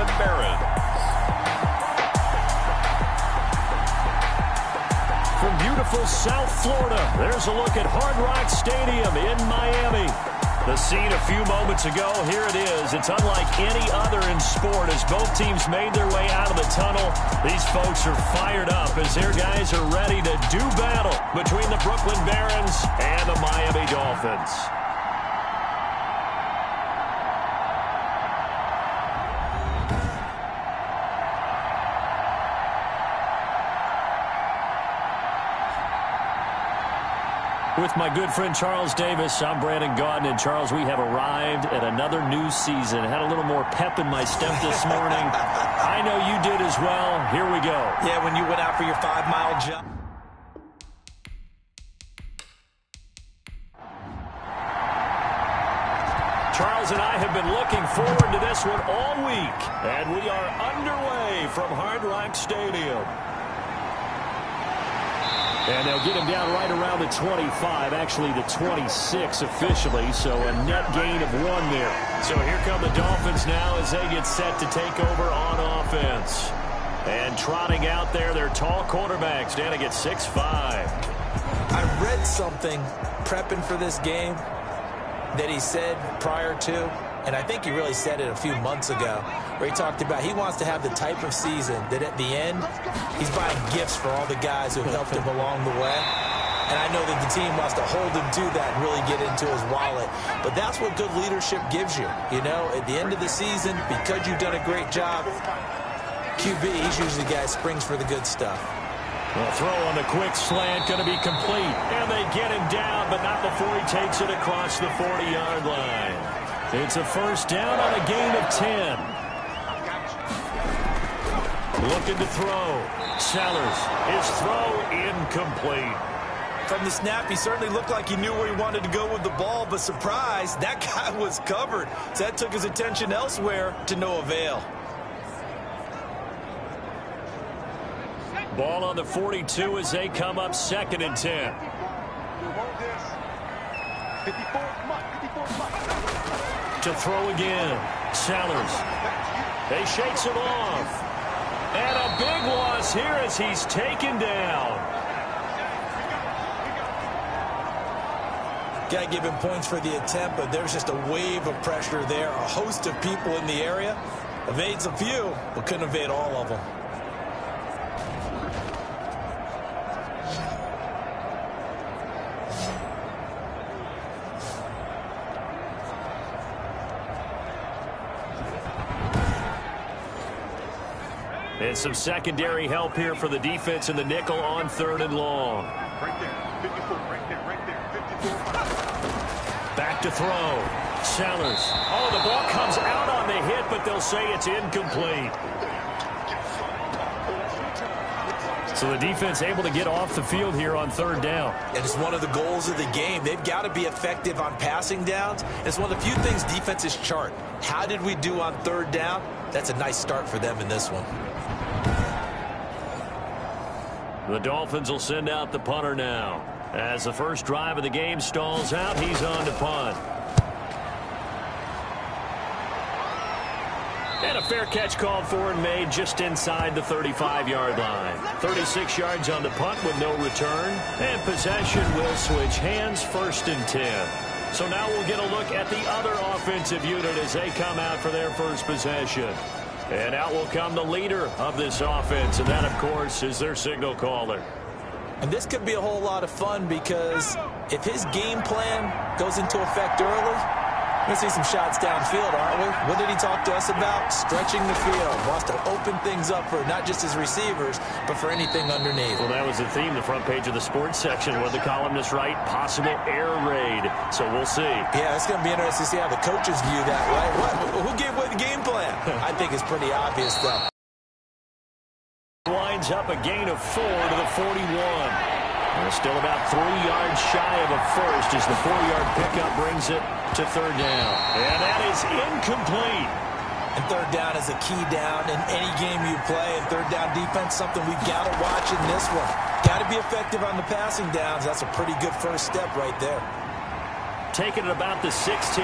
Brooklyn Barons. From beautiful South Florida, there's a look at Hard Rock Stadium in Miami. The scene a few moments ago, here it is. It's unlike any other in sport as both teams made their way out of the tunnel. These folks are fired up as their guys are ready to do battle between the Brooklyn Barons and the Miami Dolphins. With my good friend Charles Davis, I'm Brandon Gaudin. And Charles, we have arrived at another new season. Had a little more pep in my step this morning. I know you did as well. Here we go. Yeah, when you went out for your 5-mile jump. Charles and I have been looking forward to this one all week. And we are underway from Hard Rock Stadium. And they'll get him down right around the 25, actually the 26 officially, so a net gain of 1 there. So here come the Dolphins now as they get set to take over on offense. And trotting out there, their tall quarterbacks standing at 6'5". I read something prepping for this game that he said prior to, and I think he really said it a few months ago, where he talked about he wants to have the type of season that at the end, he's buying gifts for all the guys who have helped him along the way. And I know that the team wants to hold him to that and really get into his wallet. But that's what good leadership gives you. You know, at the end of the season, because you've done a great job, QB, he's usually the guy who springs for the good stuff. The throw on the quick slant going to be complete. And they get him down, but not before he takes it across the 40-yard line. It's a first down on a gain of 10. Looking to throw. Sellers. His throw incomplete. From the snap, he certainly looked like he knew where he wanted to go with the ball, but surprise, that guy was covered. So that took his attention elsewhere to no avail. Ball on the 42 as they come up 2nd and 10. To throw again. Sellers. They shakes him off. And a big loss here as he's taken down. Got to give him points for the attempt, but there's just a wave of pressure there. A host of people in the area. Evades a few, but couldn't evade all of them. And some secondary help here for the defense in the nickel on 3rd and long. Right there, 54, right there, 54. Back to throw. Sellers. Oh, the ball comes out on the hit, but they'll say it's incomplete. So the defense able to get off the field here on 3rd down. And it's one of the goals of the game. They've got to be effective on passing downs. It's one of the few things defenses chart. How did we do on 3rd down? That's a nice start for them in this one. The Dolphins will send out the punter now. As the first drive of the game stalls out, he's on to punt. And a fair catch called for and made just inside the 35-yard line. 36 yards on the punt with no return. And possession will switch hands, 1st and 10. So now we'll get a look at the other offensive unit as they come out for their first possession. And out will come the leader of this offense, and that, of course, is their signal caller. And this could be a whole lot of fun because if his game plan goes into effect early, we're going to see some shots downfield, aren't we? What did he talk to us about? Stretching the field. Wants to open things up for not just his receivers, but for anything underneath. Well, that was the theme, the front page of the sports section, where the columnists write possible air raid. So we'll see. Yeah, it's going to be interesting to see how the coaches view that, right? Who gave away the game plan? I think it's pretty obvious, though. Winds up a gain of 4 to the 41. We're still about 3 yards shy of a first as the 4-yard pickup brings it to 3rd down. And that is incomplete. And 3rd down is a key down in any game you play. And 3rd down defense, something we've got to watch in this one. Got to be effective on the passing downs. That's a pretty good first step right there. Taking it about the 16.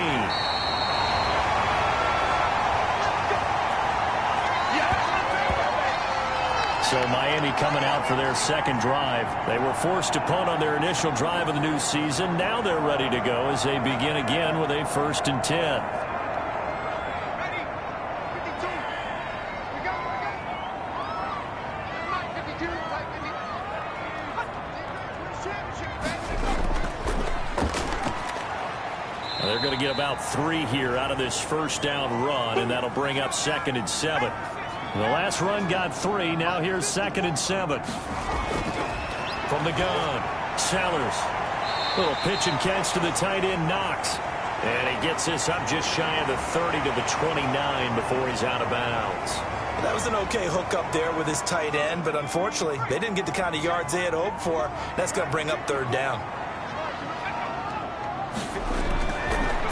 So Miami coming out for their second drive. They were forced to punt on their initial drive of the new season. Now they're ready to go as they begin again with a 1st and 10. They're going to get about 3 here out of this first down run, and that'll bring up 2nd and 7. The last run got 3. Now here's 2nd and 7. From the gun, Sellers. Little pitch and catch to the tight end, Knox. And he gets this up just shy of the 30 to the 29 before he's out of bounds. That was an okay hook up there with his tight end, but unfortunately, they didn't get the kind of yards they had hoped for. That's going to bring up 3rd down.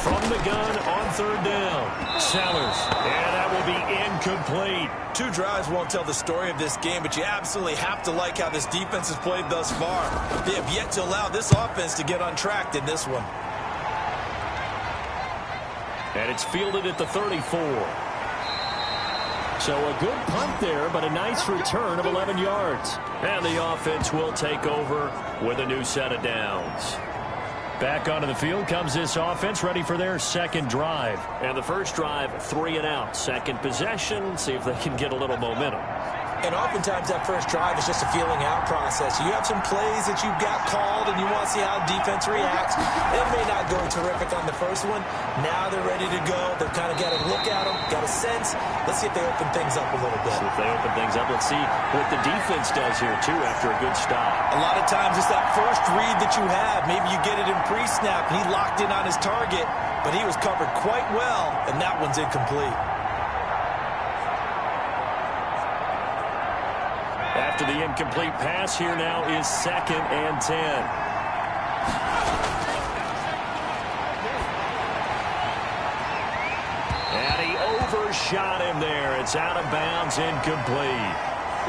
From the gun on 3rd down, Sellers, and that will be incomplete. 2 drives won't tell the story of this game, but you absolutely have to like how this defense has played thus far. They have yet to allow this offense to get untracked in this one. And it's fielded at the 34. So a good punt there, but a nice return of 11 yards. And the offense will take over with a new set of downs. Back onto the field comes this offense, ready for their second drive. And the first drive, 3 and out. Second possession, see if they can get a little momentum. And oftentimes that first drive is just a feeling out process. You have some plays that you've got called and you want to see how defense reacts. It may not go terrific on the first one. Now they're ready to go. They've kind of got to look at them, got a sense. Let's see if they open things up a little bit. See if they open things up. Let's see what the defense does here, too, after a good stop. A lot of times it's that first read that you have. Maybe you get it in pre-snap and he locked in on his target, but he was covered quite well, and that one's incomplete. After the incomplete pass, here now is 2nd and 10. And he overshot him there. It's out of bounds, incomplete.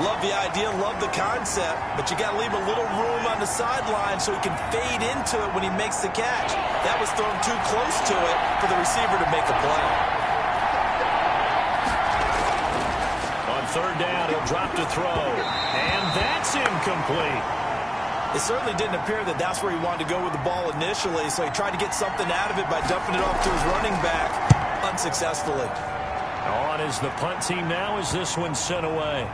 Love the idea, love the concept, but you got to leave a little room on the sideline so he can fade into it when he makes the catch. That was thrown too close to it for the receiver to make a play. On 3rd down, he'll drop to throw. And that's incomplete. It certainly didn't appear that that's where he wanted to go with the ball initially, so he tried to get something out of it by dumping it off to his running back unsuccessfully. On is the punt team now as this one's sent away.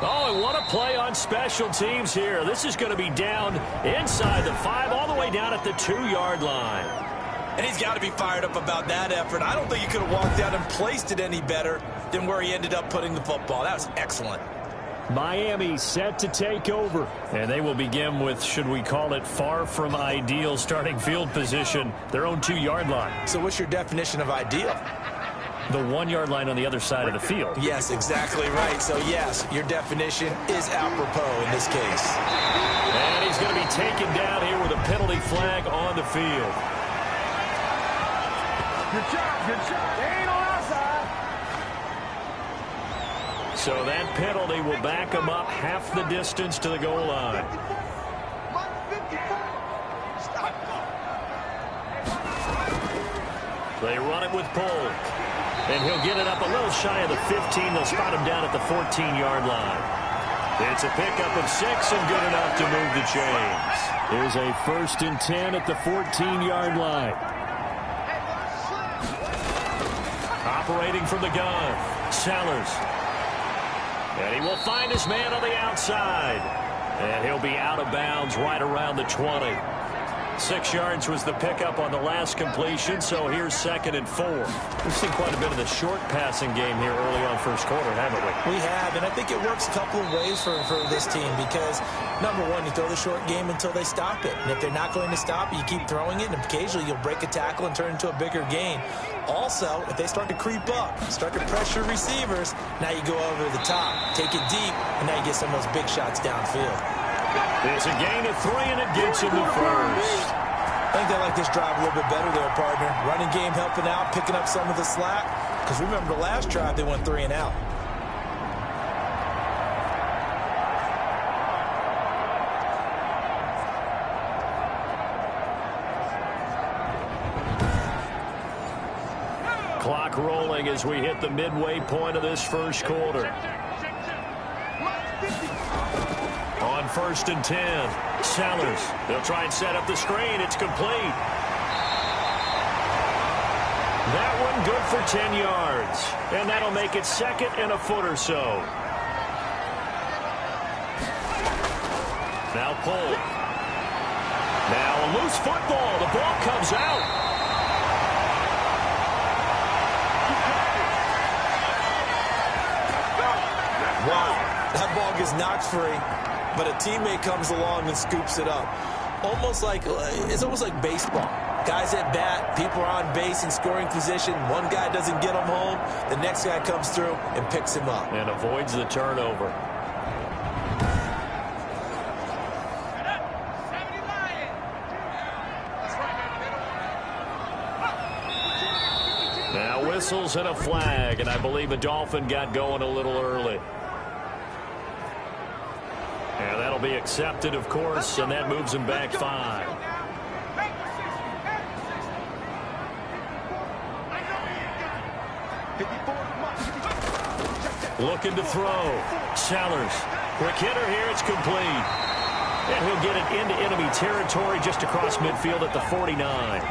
Oh, and what a play on special teams here. This is going to be down inside the 5, all the way down at the 2-yard line. And he's got to be fired up about that effort. I don't think he could have walked out and placed it any better than where he ended up putting the football. That was excellent. Miami set to take over. And they will begin with, should we call it, far from ideal starting field position, their own 2-yard line. So what's your definition of ideal? The 1-yard line on the other side of the field. Yes, exactly right. So, yes, your definition is apropos in this case. And he's going to be taken down here with a penalty flag on the field. Good job, good job. They ain't on our side. So that penalty will back him up half the distance to the goal line. They run it with Polk. And he'll get it up a little shy of the 15. They'll spot him down at the 14-yard line. It's a pickup of 6 and good enough to move the chains. Here's a 1st and 10 at the 14-yard line. Operating from the gun, Sellers. And he will find his man on the outside. And he'll be out of bounds right around the 20. 6 yards was the pickup on the last completion, so here's 2nd and 4. We've seen quite a bit of the short passing game here early on first quarter, haven't we? We have, and I think it works a couple of ways for this team because, number one, you throw the short game until they stop it. And if they're not going to stop it, you keep throwing it, and occasionally you'll break a tackle and turn it into a bigger gain. Also, if they start to creep up, start to pressure receivers, now you go over the top, take it deep, and now you get some of those big shots downfield. It's a gain of 3, and it gets him the first. I think they like this drive a little bit better there, partner. Running game helping out, picking up some of the slack. Because remember, the last drive, they went 3 and out. Clock rolling as we hit the midway point of this first quarter. first and 10. Sellers, they'll try and set up the screen. It's complete. That one good for 10 yards. And that'll make it second and a foot or so. Now pull. Now a loose football. The ball comes out. Wow, that ball gets knocked free, but a teammate comes along and scoops it up. It's almost like baseball. Guys at bat, people are on base in scoring position. One guy doesn't get him home. The next guy comes through and picks him up. And avoids the turnover. Now whistles and a flag, and I believe a Dolphin got going a little early. And that'll be accepted, of course, and that moves him back 5. Looking to throw. Sellers. Quick hitter here. It's complete. And he'll get it into enemy territory just across midfield at the 49.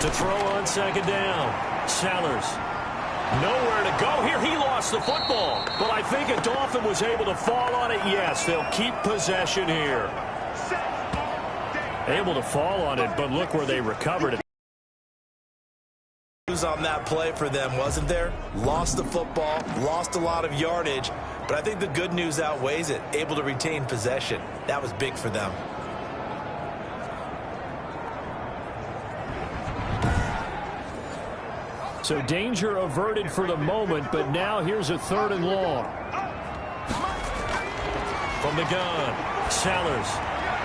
To throw on second down. Sellers. Nowhere to go here. He lost the football. But I think a Dolphin was able to fall on it. Yes, they'll keep possession here. Able to fall on it, but look where they recovered it. On that play for them, wasn't there? Lost the football, lost a lot of yardage, but I think the good news outweighs it. Able to retain possession. That was big for them. So danger averted for the moment, but now here's a 3rd and long. From the gun, Sellers.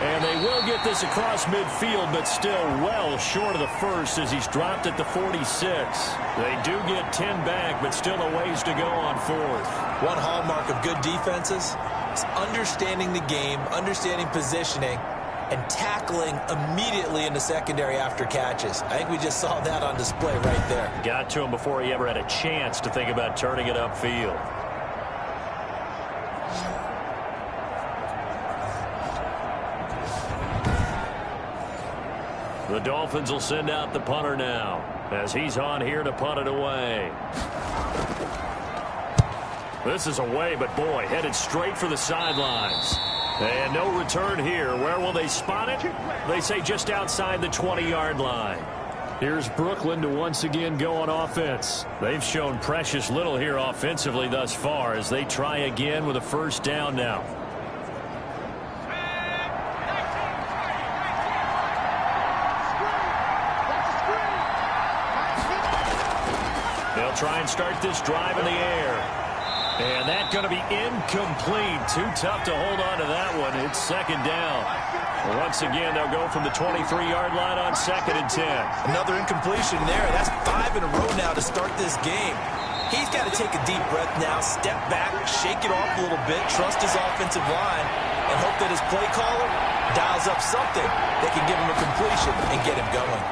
And they will get this across midfield, but still well short of the first as he's dropped at the 46. They do get 10 back, but still a ways to go on 4th. One hallmark of good defenses is understanding the game, understanding positioning, and tackling immediately in the secondary after catches. I think we just saw that on display right there. Got to him before he ever had a chance to think about turning it upfield. The Dolphins will send out the punter now as he's on here to punt it away. This is away, but boy, headed straight for the sidelines. And no return here. Where will they spot it? They say just outside the 20-yard line. Here's Brooklyn to once again go on offense. They've shown precious little here offensively thus far as they try again with a first down now. They'll try and start this drive in the air. And that's going to be incomplete. Too tough to hold on to that one. It's second down. Once again, they'll go from the 23-yard line on 2nd and 10. Another incompletion there. That's 5 in a row now to start this game. He's got to take a deep breath now, step back, shake it off a little bit, trust his offensive line, and hope that his play caller dials up something that can give him a completion and get him going.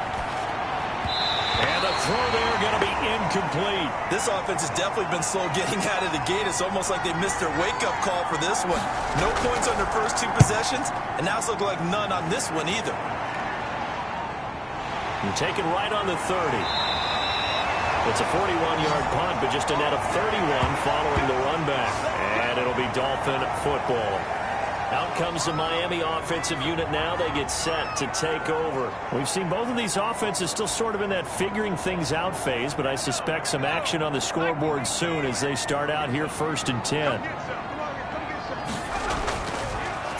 And the throw there going to be incomplete. This offense has definitely been slow getting out of the gate. It's almost like they missed their wake-up call for this one. No points on their first 2 possessions, and now it's looking like none on this one either. And taken right on the 30. It's a 41-yard punt, but just a net of 31 following the run back. And it'll be Dolphin football. Out comes the Miami offensive unit now. They get set to take over. We've seen both of these offenses still sort of in that figuring things out phase, but I suspect some action on the scoreboard soon as they start out here 1st and 10.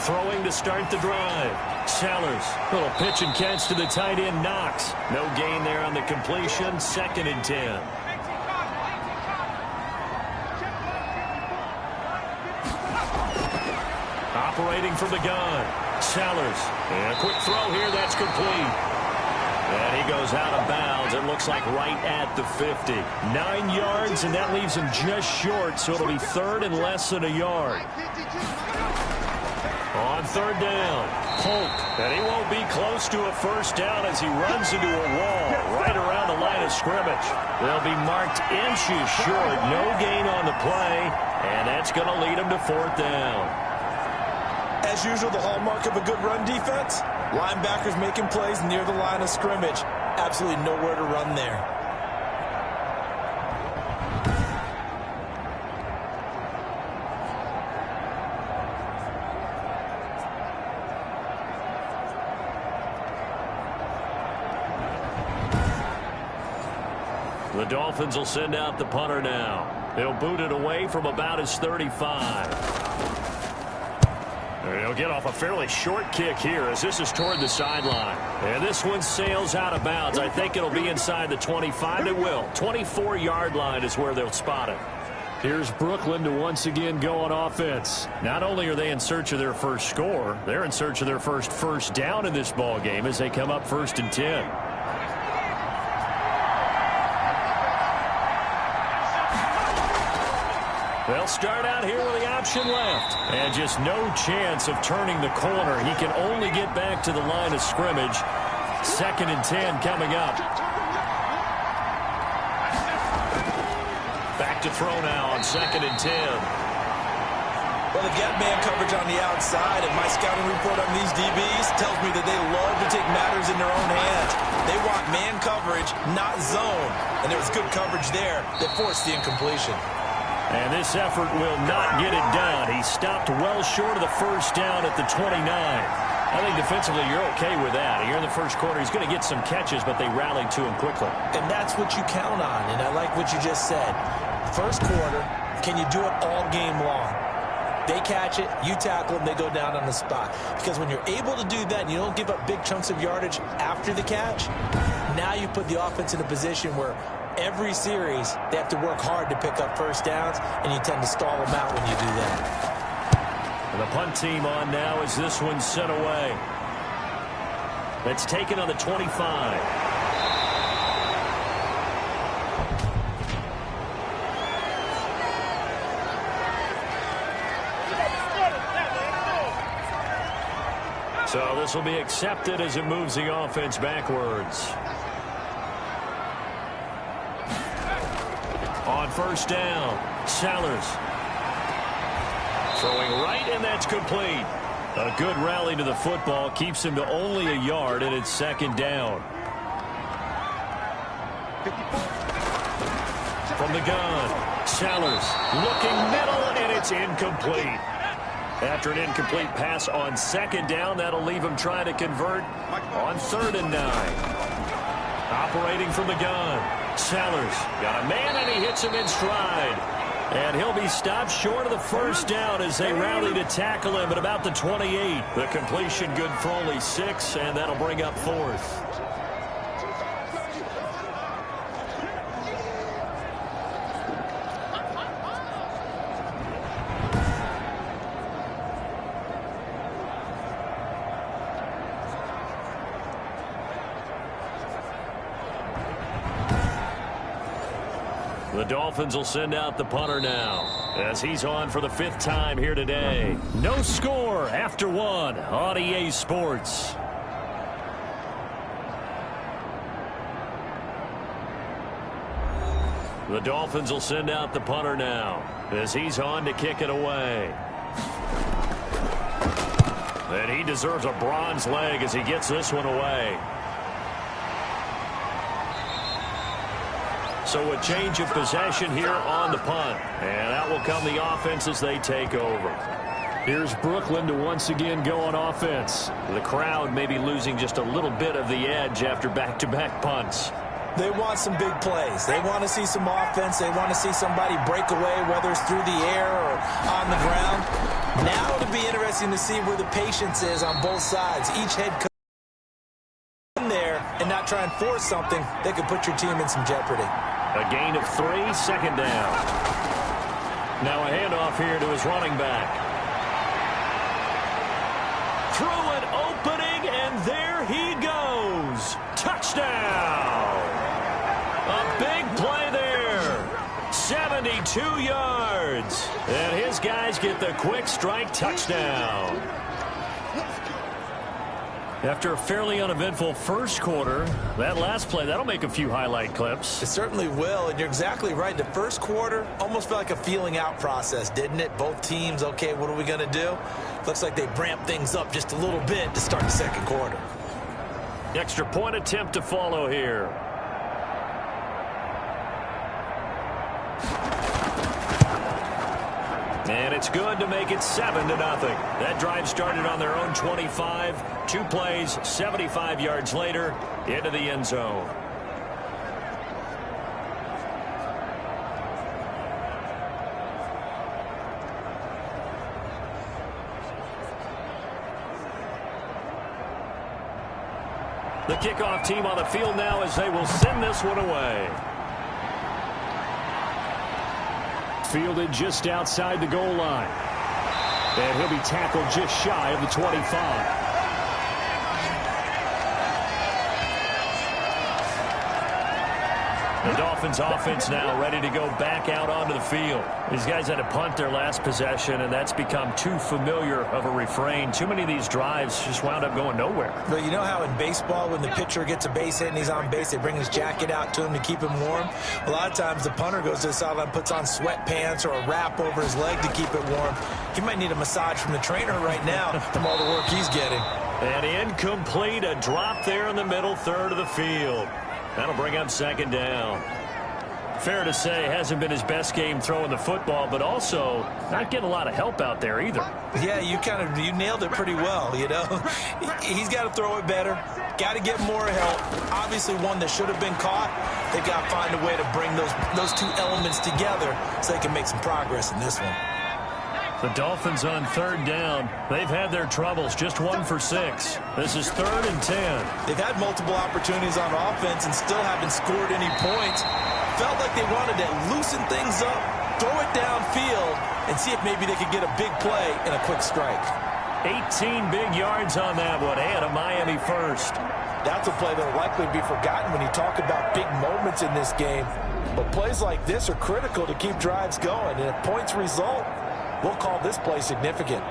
Throwing to start the drive. Sellers. Little pitch and catch to the tight end, Knox. No gain there on the completion. 2nd and 10. Operating from the gun. Sellers. And a quick throw here. That's complete. And he goes out of bounds. It looks like right at the 50. 9 yards, and that leaves him just short, so it'll be 3rd and less than a yard. On third down, Polk. And he won't be close to a first down as he runs into a wall right around the line of scrimmage. They'll be marked inches short. No gain on the play, and that's going to lead them to fourth down. As usual, the hallmark of a good run defense, linebackers making plays near the line of scrimmage. Absolutely nowhere to run there. The Dolphins will send out the punter now. They'll boot it away from about his 35. He'll get off a fairly short kick here as this is toward the sideline. And this one sails out of bounds. I think it'll be inside the 25. It will. 24-yard line is where they'll spot it. Here's Brooklyn to once again go on offense. Not only are they in search of their first score, they're in search of their first down in this ball game as they come up 1st and 10. They'll start out here with the option left. And just no chance of turning the corner. He can only get back to the line of scrimmage. 2nd and 10 coming up. Back to throw now on 2nd and 10. Well, they get man coverage on the outside, and my scouting report on these DBs tells me that they love to take matters in their own hands. They want man coverage, not zone. And there was good coverage there that forced the incompletion. And this effort will not get it done. He stopped well short of the first down at the 29. I think defensively you're okay with that. Here in the first quarter, he's going to get some catches, but they rallied to him quickly. And that's what you count on, and I like what you just said. First quarter, can you do it all game long? They catch it, you tackle them, they go down on the spot. Because when you're able to do that and you don't give up big chunks of yardage after the catch, now you put the offense in a position where every series, they have to work hard to pick up first downs, and you tend to stall them out when you do that. And the punt team on now as this one's sent away. That's taken on the 25. So this will be accepted as it moves the offense backwards. On first down, Sellers. Throwing right, and that's complete. A good rally to the football keeps him to only a yard, and it's 2nd down. From the gun, Sellers looking middle, and it's incomplete. After an incomplete pass on 2nd down, that'll leave him trying to convert on 3rd and 9. Operating from the gun, Sellers got a man, and he hits him in stride. And he'll be stopped short of the first down as they rally to tackle him at about the 28. The completion good for only 6, and that'll bring up 4th. The Dolphins will send out the punter now as he's on for the 5th time here today. No score after 1 on EA Sports. The Dolphins will send out the punter now as he's on to kick it away. And he deserves a bronze leg as he gets this one away. So a change of possession here on the punt. And that will come the offense as they take over. Here's Brooklyn to once again go on offense. The crowd may be losing just a little bit of the edge after back-to-back punts. They want some big plays. They want to see some offense. They want to see somebody break away, whether it's through the air or on the ground. Now it'll be interesting to see where the patience is on both sides. Each head coach in there and not try and force something that could put your team in some jeopardy. A gain of 3, 2nd down. Now a handoff here to his running back. Through an opening, and there he goes. Touchdown! A big play there. 72 yards. And his guys get the quick strike touchdown. After a fairly uneventful first quarter, that last play, that'll make a few highlight clips. It certainly will, and you're exactly right. The first quarter almost felt like a feeling out process, didn't it? Both teams, okay, what are we going to do? Looks like they ramped things up just a little bit to start the second quarter. Extra point attempt to follow here. And it's good to make it 7-0. That drive started on their own 25. 2 plays, 75 yards later, into the end zone. The kickoff team on the field now as they will send this one away. Fielded just outside the goal line. And he'll be tackled just shy of the 25. The Dolphins offense now ready to go back out onto the field. These guys had to punt their last possession, and that's become too familiar of a refrain. Too many of these drives just wound up going nowhere. But you know how in baseball, when the pitcher gets a base hit and he's on base, they bring his jacket out to him to keep him warm? A lot of times the punter goes to the sideline, puts on sweatpants or a wrap over his leg to keep it warm. He might need a massage from the trainer right now from all the work he's getting. And incomplete, a drop there in the middle third of the field. That'll bring up second down. Fair to say, hasn't been his best game throwing the football, but also not getting a lot of help out there either. Yeah, you nailed it pretty well, you know. He's got to throw it better. Got to get more help. Obviously one that should have been caught. They've got to find a way to bring those two elements together so they can make some progress in this one. The Dolphins on third down. They've had their troubles, just 1 for 6. This is 3rd and 10. They've had multiple opportunities on offense and still haven't scored any points. Felt like they wanted to loosen things up, throw it downfield, and see if maybe they could get a big play and a quick strike. 18 big yards on that one, and a Miami first. That's a play that will likely be forgotten when you talk about big moments in this game. But plays like this are critical to keep drives going, and if points result, we'll call this play significant.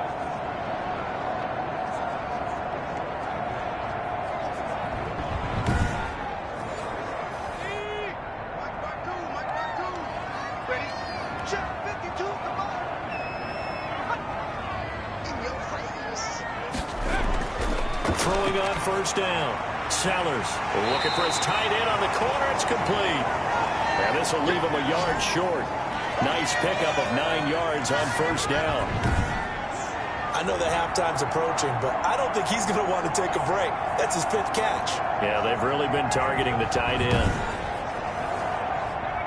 Throwing on first down. Sellers looking for his tight end on the corner. It's complete. And this will leave him a yard short. Nice pickup of 9 yards on first down. I know that halftime's approaching, but I don't think he's going to want to take a break. That's his 5th catch. Yeah, they've really been targeting the tight end.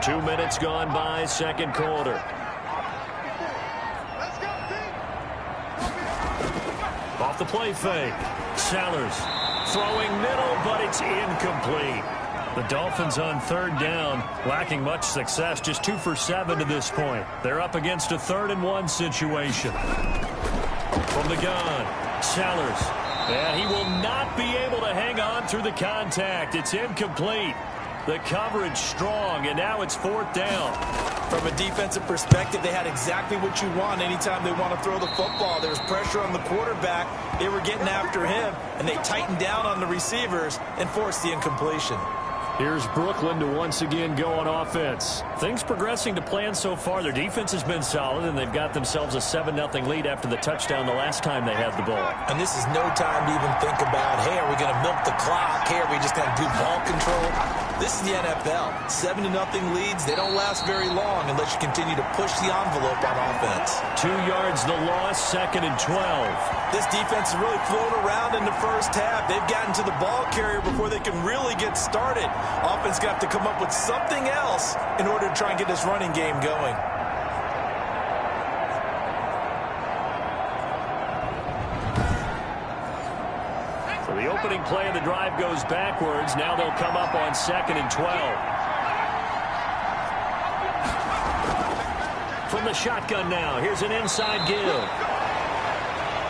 2 minutes gone by, second quarter. Off the play fake. Sellers throwing middle, but it's incomplete. The Dolphins on third down, lacking much success, just 2 for 7 to this point. They're up against a 3rd and 1 situation. From the gun, Sellers. And he will not be able to hang on through the contact. It's incomplete. The coverage strong, and now it's 4th down. From a defensive perspective, they had exactly what you want anytime they want to throw the football. There was pressure on the quarterback. They were getting after him, and they tightened down on the receivers and forced the incompletion. Here's Brooklyn to once again go on offense. Things progressing to plan so far. Their defense has been solid, and they've got themselves a 7-0 lead after the touchdown the last time they had the ball. And this is no time to even think about, hey, are we going to milk the clock? Hey, are we just going to do ball control? This is the NFL. 7-0 leads, they don't last very long unless you continue to push the envelope on offense. 2 yards the loss, 2nd and 12. This defense has really flown around in the first half. They've gotten to the ball carrier before they can really get started. Offense got to come up with something else in order to try and get this running game going. So the opening play of the drive goes backwards. Now they'll come up on 2nd and 12. From the shotgun now, here's an inside give.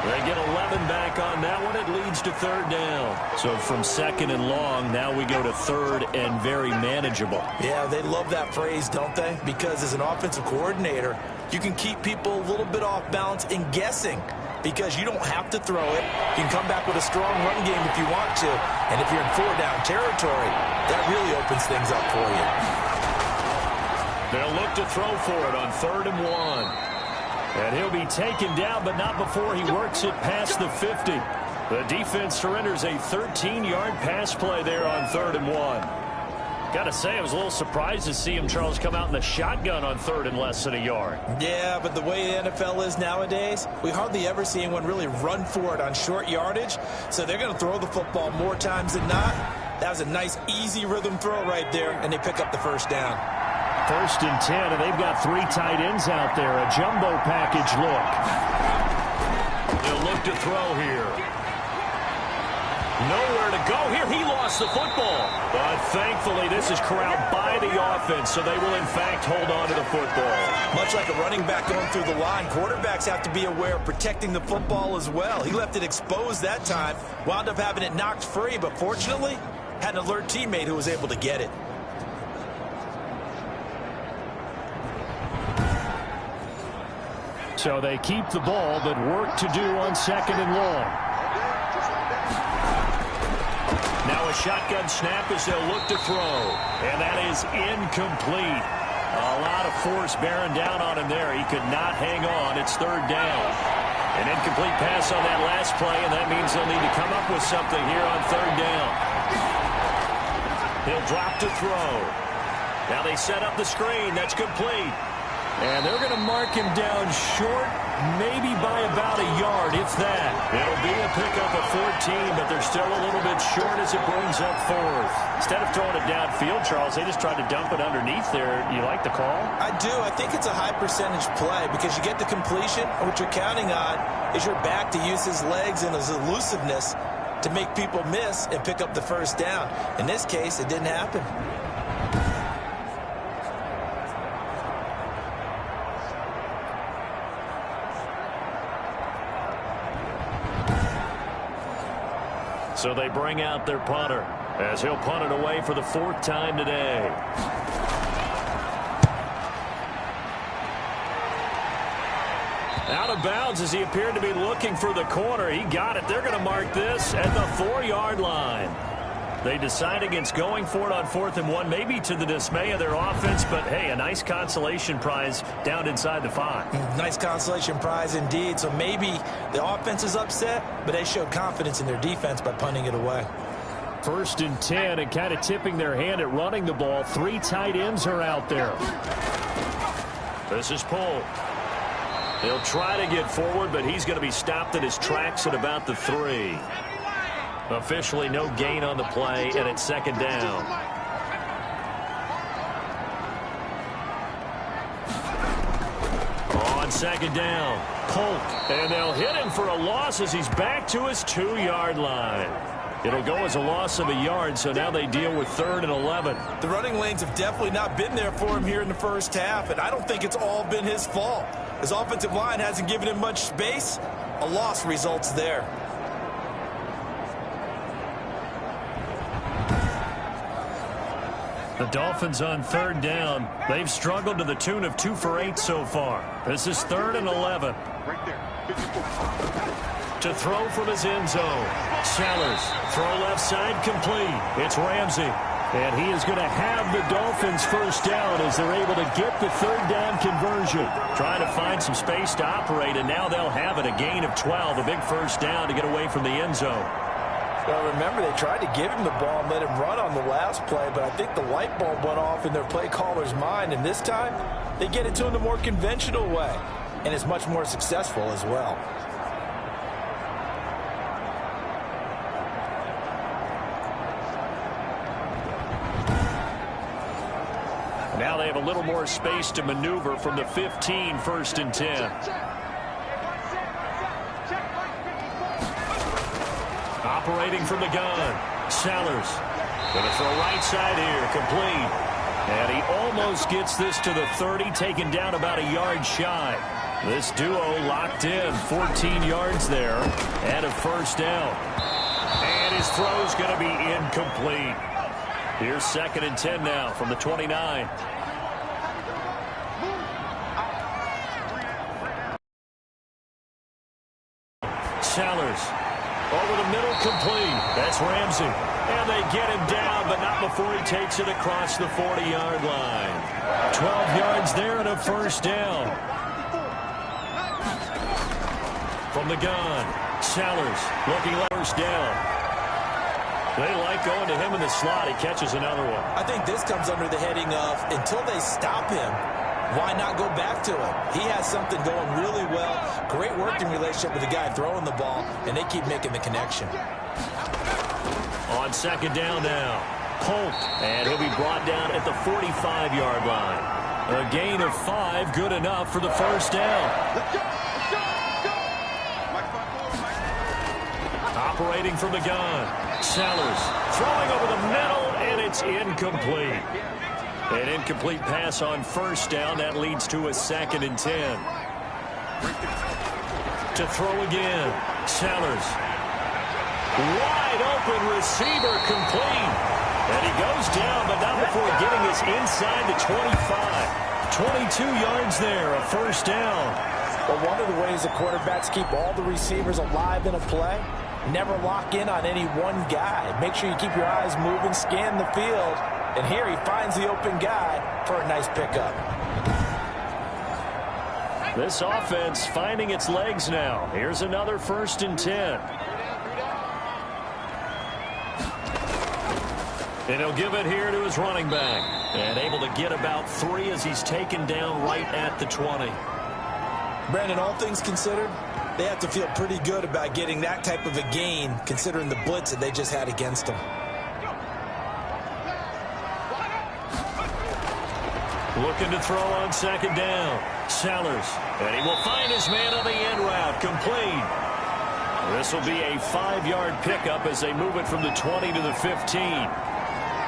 They get 11 back on that one. It leads to 3rd down. So from 2nd and long, now we go to 3rd and very manageable. Yeah, they love that phrase, don't they? Because as an offensive coordinator, you can keep people a little bit off balance and guessing because you don't have to throw it. You can come back with a strong run game if you want to. And if you're in four-down territory, that really opens things up for you. They'll look to throw for it on 3rd and 1. And he'll be taken down, but not before he works it past the 50. The defense surrenders a 13-yard pass play there on 3rd and 1. Got to say, I was a little surprised to see him, Charles, come out in the shotgun on 3rd and less than a yard. Yeah, but the way the NFL is nowadays, we hardly ever see anyone really run for it on short yardage. So they're going to throw the football more times than not. That was a nice, easy rhythm throw right there, and they pick up the first down. 1st and 10, and they've got 3 tight ends out there. A jumbo package look. They'll look to throw here. Nowhere to go here. He lost the football. But thankfully, this is corralled by the offense, so they will, in fact, hold on to the football. Much like a running back going through the line, quarterbacks have to be aware of protecting the football as well. He left it exposed that time, wound up having it knocked free, but fortunately, had an alert teammate who was able to get it. So they keep the ball, but work to do on 2nd and long. Now a shotgun snap as they'll look to throw. And that is incomplete. A lot of force bearing down on him there. He could not hang on. It's 3rd down. An incomplete pass on that last play, and that means they'll need to come up with something here on 3rd down. He'll drop to throw. Now they set up the screen. That's complete. And they're going to mark him down short, maybe by about a yard, if that. It'll be a pickup of 14, but they're still a little bit short as it brings up 4th. Instead of throwing it downfield, Charles, they just tried to dump it underneath there. You like the call? I do. I think it's a high percentage play because you get the completion, and what you're counting on is your back to use his legs and his elusiveness to make people miss and pick up the first down. In this case, it didn't happen. So they bring out their punter as he'll punt it away for the 4th time today. Out of bounds as he appeared to be looking for the corner. He got it. They're going to mark this at the 4-yard line. They decide against going for it on 4th and 1, maybe to the dismay of their offense, but hey, a nice consolation prize down inside the 5. Nice consolation prize indeed. So maybe the offense is upset, but they showed confidence in their defense by punting it away. 1st and 10, and kind of tipping their hand at running the ball. 3 tight ends are out there. This is Polk. He'll try to get forward, but he's going to be stopped in his tracks at about the 3. Officially no gain on the play, and it's 2nd down. On 2nd down, Polk, and they'll hit him for a loss as he's back to his 2-yard line. It'll go as a loss of a yard, so now they deal with 3rd and 11. The running lanes have definitely not been there for him here in the first half, and I don't think it's all been his fault. His offensive line hasn't given him much space. A loss results there. The Dolphins on 3rd down. They've struggled to the tune of 2 for 8 so far. This is 3rd and 11. To throw from his end zone. Sellers. Throw left side complete. It's Ramsey. And he is going to have the Dolphins first down as they're able to get the 3rd down conversion. Trying to find some space to operate, and now they'll have it. A gain of 12. A big first down to get away from the end zone. Well, remember, they tried to give him the ball and let him run on the last play, but I think the light bulb went off in their play caller's mind, and this time they get it to him the more conventional way, and it's much more successful as well. Now they have a little more space to maneuver from the 15, 1st and 10. Operating from the gun. Sellers. Going to throw right side here. Complete. And he almost gets this to the 30, taken down about a yard shy. This duo locked in. 14 yards there. And a first down. And his throw's going to be incomplete. Here's 2nd and 10 now from the 29. Sellers. Over the middle, complete. That's Ramsey. And they get him down, but not before he takes it across the 40-yard line. 12 yards there and a first down. From the gun, Sellers looking first down. They like going to him in the slot. He catches another one. I think this comes under the heading of until they stop him, why not go back to him? He has something going really well. Great working relationship with the guy throwing the ball, and they keep making the connection. On second down now, Polk, and he'll be brought down at the 45-yard line. A gain of 5, good enough for the first down. Operating from the gun, Sellers throwing over the middle, and it's incomplete. An incomplete pass on first down. That leads to a 2nd and 10. To throw again, Sellers. Wide open receiver, complete. And he goes down, but not before getting us inside the 25. 22 yards there, a first down. Well, one of the ways the quarterbacks keep all the receivers alive in a play, never lock in on any one guy. Make sure you keep your eyes moving, scan the field. And here he finds the open guy for a nice pickup. This offense finding its legs now. Here's another 1st and 10. And he'll give it here to his running back. And able to get about 3 as he's taken down right at the 20. Brandon, all things considered, they have to feel pretty good about getting that type of a gain considering the blitz that they just had against them. Looking to throw on second down. Sellers. And he will find his man on the end route. Complete. This will be a 5-yard pickup as they move it from the 20 to the 15.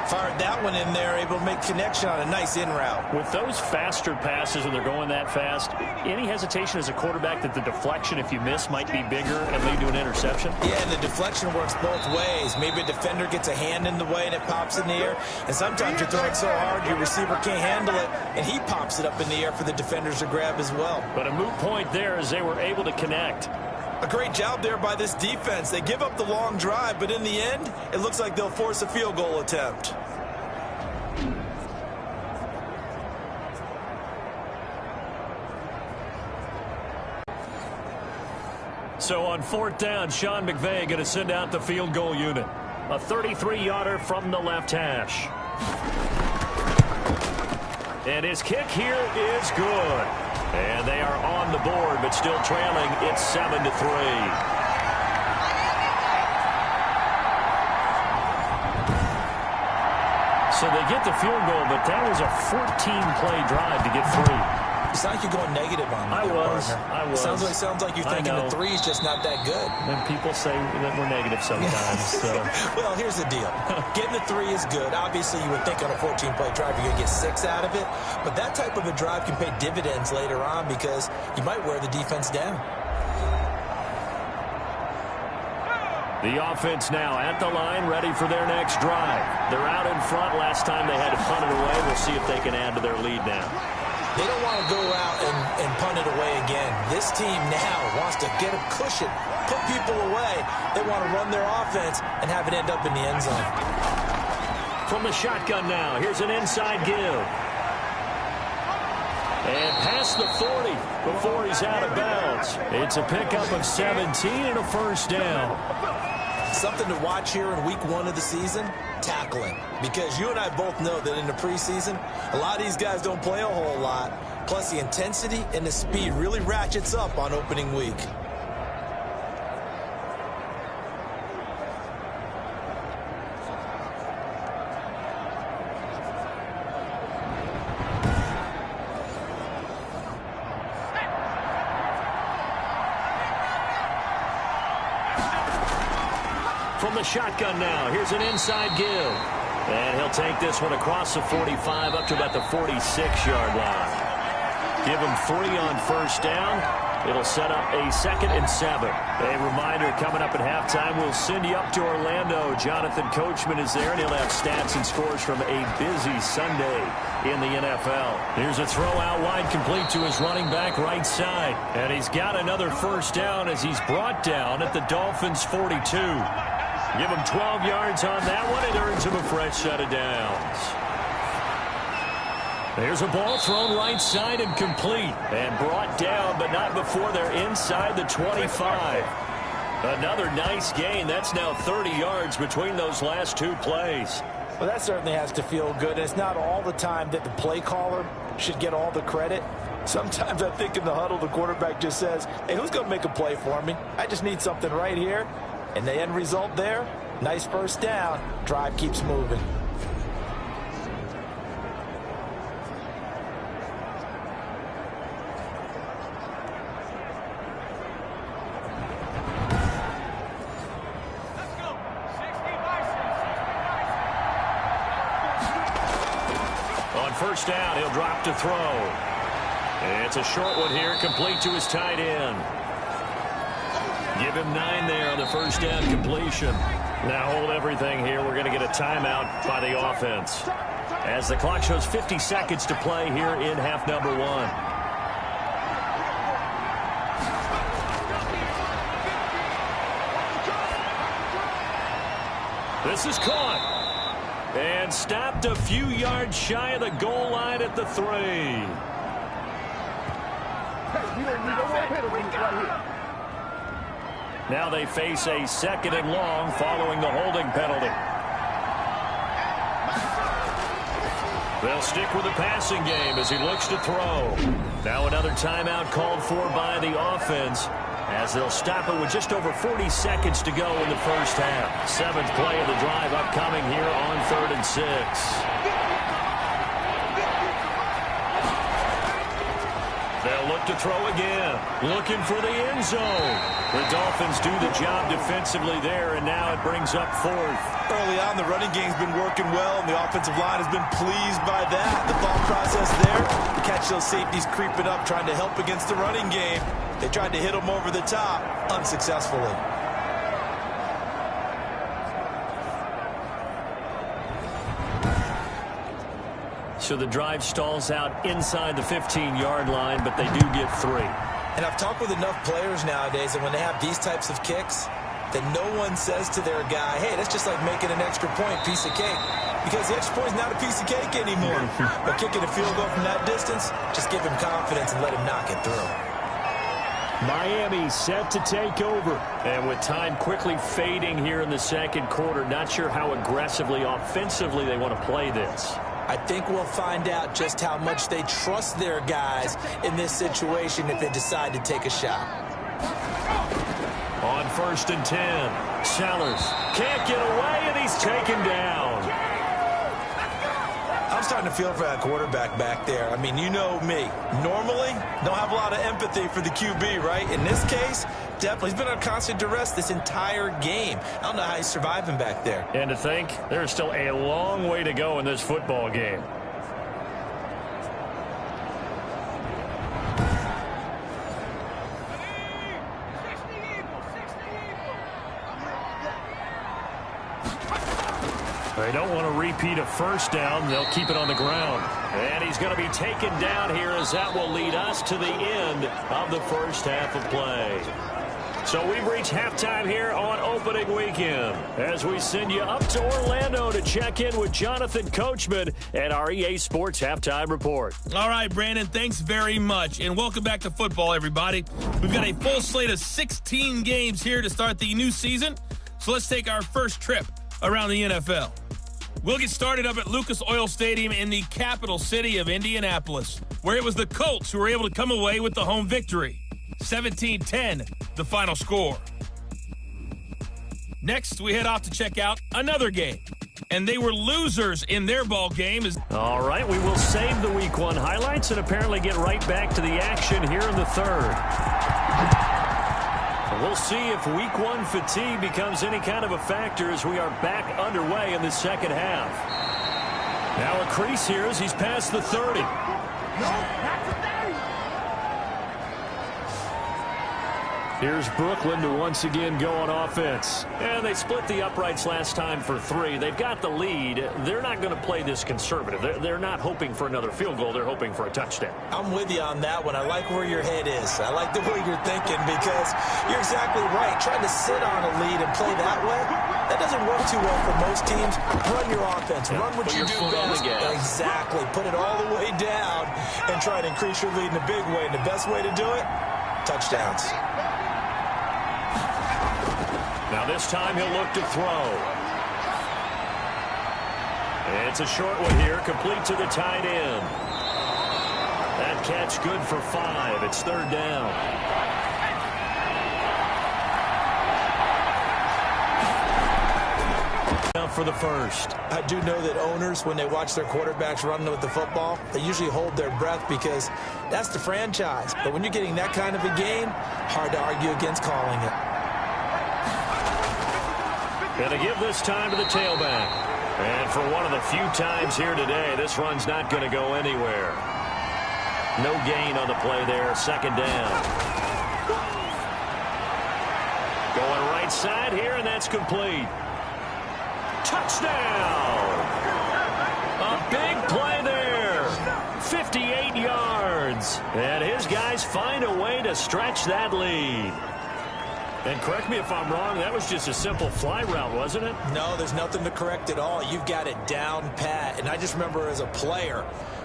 Fired that one in there, able to make connection on a nice in route. With those faster passes when they're going that fast, any hesitation as a quarterback that the deflection, if you miss, might be bigger and lead to an interception? Yeah, and the deflection works both ways. Maybe a defender gets a hand in the way and it pops in the air. And sometimes you're throwing so hard your receiver can't handle it, and he pops it up in the air for the defenders to grab as well. But a moot point there as they were able to connect. A great job there by this defense. They give up the long drive, but in the end, it looks like they'll force a field goal attempt. So on 4th down, Sean McVay going to send out the field goal unit. A 33-yarder from the left hash. And his kick here is good. And they are on the board, but still trailing. It's 7-3. So they get the field goal, but that was a 14-play drive to get 3. It's not like you're going negative on me. I was. Sounds like you're thinking the 3's just not that good. And people say that we're negative sometimes. So. Well, here's the deal. Getting the 3 is good. Obviously, you would think on a 14-play drive you're going to get 6 out of it. But that type of a drive can pay dividends later on because you might wear the defense down. The offense now at the line, ready for their next drive. They're out in front. Last time they had to punt it away. We'll see if they can add to their lead now. They don't want to go out and punt it away again. This team now wants to get a cushion, put people away. They want to run their offense and have it end up in the end zone. From the shotgun now, here's an inside give. And past the 40 before he's out of bounds. It's a pickup of 17 and a first down. Something to watch here in week 1 of the season, tackling. Because you and I both know that in the preseason, a lot of these guys don't play a whole lot. Plus, the intensity and the speed really ratchets up on opening week. From the shotgun now, here's an inside give. And he'll take this one across the 45 up to about the 46-yard line. Give him 3 on first down. It'll set up a 2nd and 7. A reminder coming up at halftime, we'll send you up to Orlando. Jonathan Coachman is there, and he'll have stats and scores from a busy Sunday in the NFL. Here's a throw out wide, complete to his running back right side. And he's got another first down as he's brought down at the Dolphins' 42. Give him 12 yards on that one. It earns him a fresh set of downs. There's a ball thrown right side and complete. And brought down, but not before they're inside the 25. Another nice gain. That's now 30 yards between those last 2 plays. Well, that certainly has to feel good. It's not all the time that the play caller should get all the credit. Sometimes I think in the huddle, the quarterback just says, hey, who's going to make a play for me? I just need something right here. And the end result there, nice first down. Drive keeps moving. First down, he'll drop to throw. It's a short one here, complete to his tight end. Give him 9 there on the first down completion. Now hold everything here. We're going to get a timeout by the offense, as the clock shows 50 seconds to play here in half number 1. This is caught. And stopped a few yards shy of the goal line at the 3. Now they face a 2nd and long following the holding penalty. They'll stick with the passing game as he looks to throw. Now another timeout called for by the offense, as they'll stop it with just over 40 seconds to go in the first half. 7th play of the drive upcoming here on 3rd and 6. They'll look to throw again, looking for the end zone. The Dolphins do the job defensively there, and now it brings up 4th. Early on, the running game's been working well, and the offensive line has been pleased by that. The thought process there, catch those safeties creeping up, trying to help against the running game. They tried to hit him over the top, unsuccessfully. So the drive stalls out inside the 15-yard line, but they do get 3. And I've talked with enough players nowadays that when they have these types of kicks, that no one says to their guy, hey, that's just like making an extra point, piece of cake. Because the extra point is not a piece of cake anymore. But kicking a field goal from that distance, just give him confidence and let him knock it through. Miami set to take over. And with time quickly fading here in the 2nd quarter, not sure how aggressively, offensively they want to play this. I think we'll find out just how much they trust their guys in this situation if they decide to take a shot. On 1st and 10, Sellers can't get away, and he's taken down. I'm starting to feel for that quarterback back there. I mean, you know me. Normally, don't have a lot of empathy for the QB, right? In this case, definitely. He's been under constant duress this entire game. I don't know how he's surviving back there. And to think, there's still a long way to go in this football game. They don't want to repeat a first down. They'll keep it on the ground. And he's going to be taken down here, as that will lead us to the end of the first half of play. So we've reached halftime here on opening weekend, as we send you up to Orlando to check in with Jonathan Coachman and our EA Sports Halftime Report. All right, Brandon, thanks very much. And welcome back to football, everybody. We've got a full slate of 16 games here to start the new season. So let's take our first trip around the NFL. We'll get started up at Lucas Oil Stadium in the capital city of Indianapolis, where it was the Colts who were able to come away with the home victory. 17-10, the final score. Next, we head off to check out another game. And they were losers in their ball game. All right, we will save the Week 1 highlights and apparently get right back to the action here in the 3rd. We'll see if Week 1 fatigue becomes any kind of a factor as we are back underway in the second half. Now a crease here as he's past the 30. Here's Brooklyn to once again go on offense. And they split the uprights last time for 3. They've got the lead. They're not going to play this conservative. They're not hoping for another field goal. They're hoping for a touchdown. I'm with you on that one. I like where your head is. I like the way you're thinking because you're exactly right. Trying to sit on a lead and play that way, that doesn't work too well for most teams. Run your offense. Run what you do best. Exactly. Put it all the way down and try to increase your lead in a big way. And the best way to do it, touchdowns. Now this time he'll look to throw. It's a short one here, complete to the tight end. That catch good for 5. It's 3rd down. Now for the first. I do know that owners, when they watch their quarterbacks running with the football, they usually hold their breath because that's the franchise. But when you're getting that kind of a game, hard to argue against calling it. Going to give this time to the tailback. And for one of the few times here today, this run's not going to go anywhere. No gain on the play there. 2nd down. Going right side here, and that's complete. Touchdown! A big play there. 58 yards. And his guys find a way to stretch that lead. And correct me if I'm wrong, that was just a simple fly route, wasn't it? No, there's nothing to correct at all. You've got it down pat. And I just remember as a player,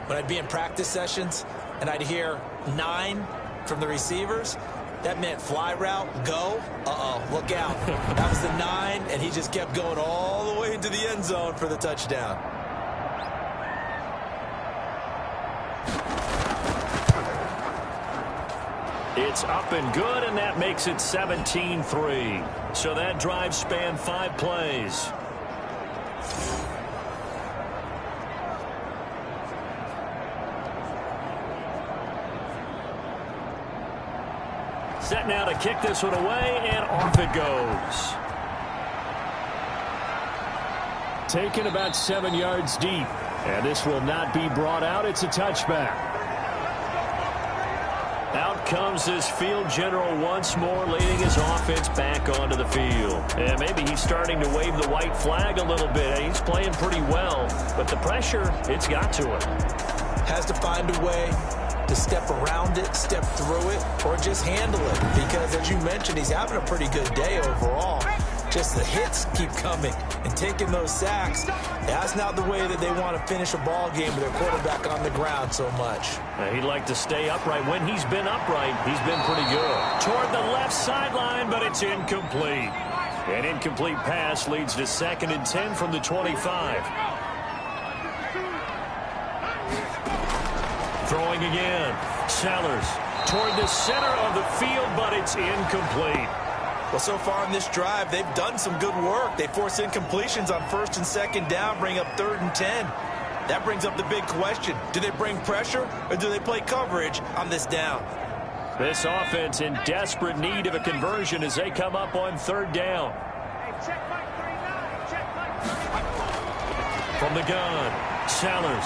when I'd be in practice sessions and I'd hear 9 from the receivers, that meant fly route, go. Uh-oh, look out. That was the 9, and he just kept going all the way into the end zone for the touchdown. It's up and good, and that makes it 17-3. So that drive spanned 5 plays. Set now to kick this one away, and off it goes. Taken about 7 yards deep, and this will not be brought out. It's a touchback. Out comes his field general once more, leading his offense back onto the field. And maybe he's starting to wave the white flag a little bit. He's playing pretty well, but the pressure, it's got to him. Has to find a way to step around it, step through it, or just handle it. Because, as you mentioned, he's having a pretty good day overall. Just the hits keep coming and taking those sacks. That's not the way that they want to finish a ball game with their quarterback on the ground so much. He'd like to stay upright. When he's been upright, he's been pretty good. Toward the left sideline, but it's incomplete. An incomplete pass leads to 2nd and 10 from the 25. Throwing again. Sellers toward the center of the field, but it's incomplete. Well, so far in this drive, they've done some good work. They force incompletions on 1st and 2nd down, bring up 3rd and 10. That brings up the big question. Do they bring pressure or do they play coverage on this down? This offense in desperate need of a conversion as they come up on 3rd down. From the gun, Sellers.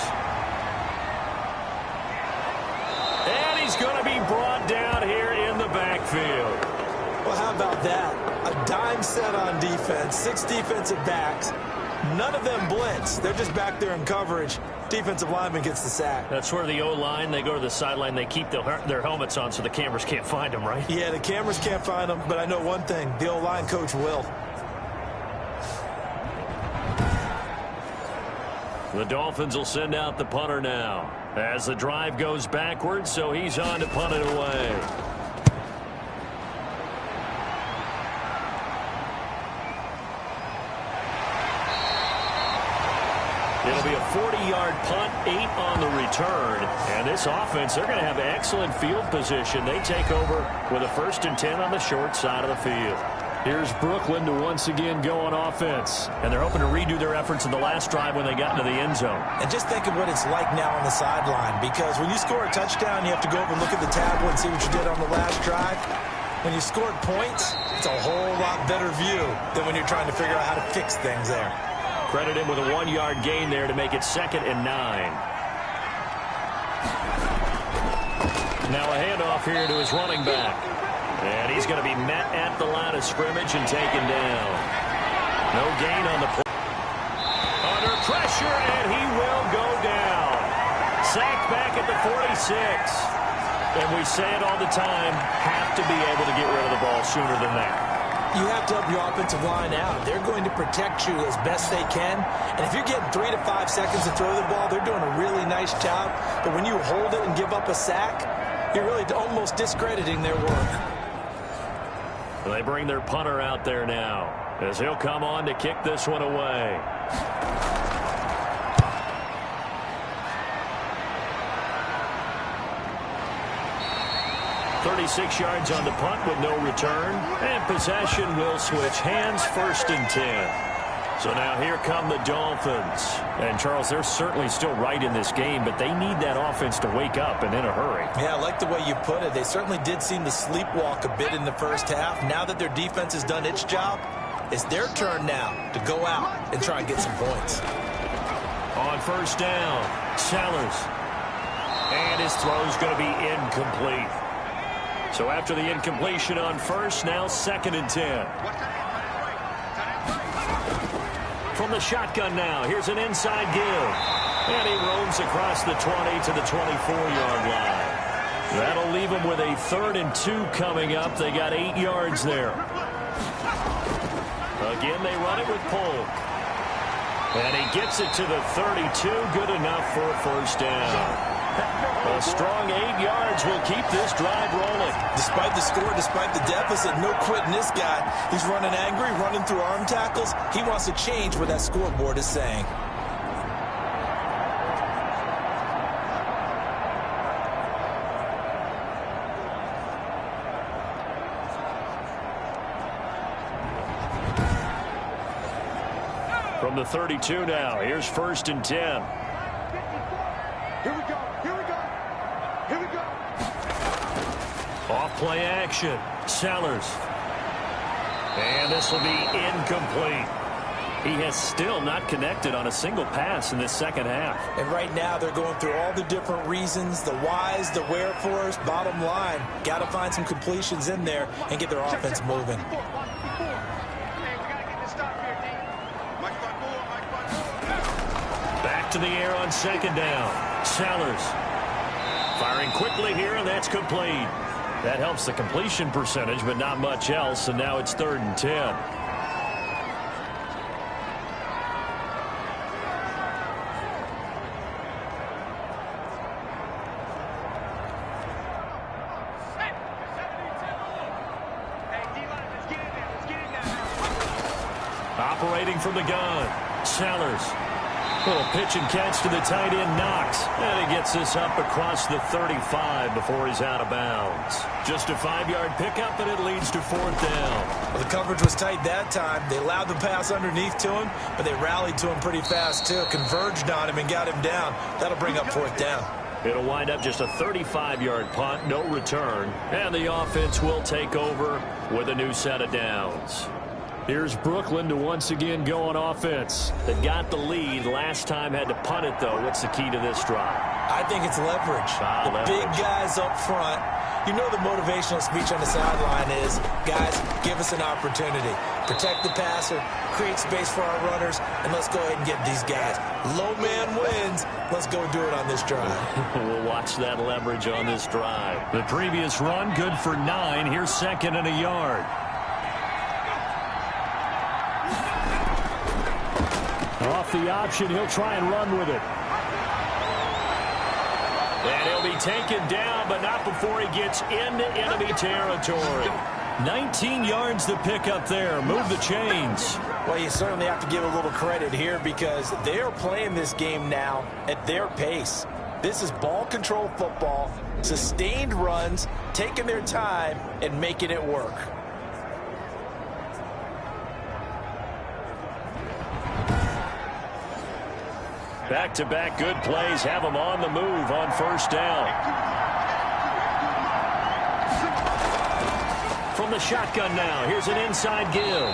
And he's going to be brought down here in the backfield. Well, how about that? A dime set on defense, 6 defensive backs. None of them blitz. They're just back there in coverage. Defensive lineman gets the sack. That's where the O-line, they go to the sideline, they keep their helmets on so the cameras can't find them, right? Yeah, the cameras can't find them, but I know one thing. The O-line coach will. The Dolphins will send out the punter now as the drive goes backwards, so he's on to punt it away. It'll be a 40-yard punt, 8 on the return. And this offense, they're going to have excellent field position. They take over with a 1st and 10 on the short side of the field. Here's Brooklyn to once again go on offense. And they're hoping to redo their efforts in the last drive when they got into the end zone. And just think of what it's like now on the sideline. Because when you score a touchdown, you have to go over and look at the tablet and see what you did on the last drive. When you scored points, it's a whole lot better view than when you're trying to figure out how to fix things there. Credit him with a 1-yard gain there to make it 2nd and 9. Now a handoff here to his running back. And he's going to be met at the line of scrimmage and taken down. No gain on the play. Under pressure, and he will go down. Sacked back at the 46. And we say it all the time, have to be able to get rid of the ball sooner than that. You have to help your offensive line out. They're going to protect you as best they can. And if you're getting 3 to 5 seconds to throw the ball, they're doing a really nice job. But when you hold it and give up a sack, you're really almost discrediting their work. They bring their punter out there now as he'll come on to kick this one away. 36 yards on the punt with no return. And possession will switch hands, 1st and 10. So now here come the Dolphins. And, Charles, they're certainly still right in this game, but they need that offense to wake up and in a hurry. Yeah, I like the way you put it. They certainly did seem to sleepwalk a bit in the first half. Now that their defense has done its job, it's their turn now to go out and try and get some points. On 1st down, Sellers. And his throw's going to be incomplete. So after the incompletion on 1st, now 2nd and 10. From the shotgun now, here's an inside give. And he roams across the 20 to the 24-yard line. That'll leave him with a 3rd and 2 coming up. They got 8 yards there. Again, they run it with Polk. And he gets it to the 32. Good enough for a 1st down. A strong 8 yards will keep this drive rolling. Despite the score, despite the deficit, no quitting this guy. He's running angry, running through arm tackles. He wants to change what that scoreboard is saying. From the 32 now, here's 1st and 10. Here we go. Here we go. Here we go. Off play action. Sellers. And this will be incomplete. He has still not connected on a single pass in this second half. And right now they're going through all the different reasons, the whys, the wherefores. Bottom line, got to find some completions in there and get their offense moving. Back to the air on 2nd down. Sellers. Firing quickly here, and that's complete. That helps the completion percentage, but not much else, and now it's 3rd and 10. Operating from the gun. Sellers. Little pitch and catch to the tight end, Knox. And he gets this up across the 35 before he's out of bounds. Just a 5-yard pickup, and it leads to 4th down. Well, the coverage was tight that time. They allowed the pass underneath to him, but they rallied to him pretty fast, too. Converged on him and got him down. That'll bring up 4th down. It'll wind up just a 35-yard punt, no return. And the offense will take over with a new set of downs. Here's Brooklyn to once again go on offense. They got the lead. Last time had to punt it, though. What's the key to this drive? I think it's leverage. Leverage. Big guys up front. You know the motivational speech on the sideline is, guys, give us an opportunity. Protect the passer, create space for our runners, and let's go ahead and get these guys. Low man wins. Let's go do it on this drive. We'll watch that leverage on this drive. The previous run, good for 9. Here's 2nd and a yard. Off the option, he'll try and run with it. And he'll be taken down, but not before he gets into enemy territory. 19 yards to pick up there. Move the chains. Well, you certainly have to give a little credit here because they are playing this game now at their pace. This is ball control football, sustained runs, taking their time, and making it work. Back-to-back good plays have him on the move on 1st down. From the shotgun now, here's an inside give.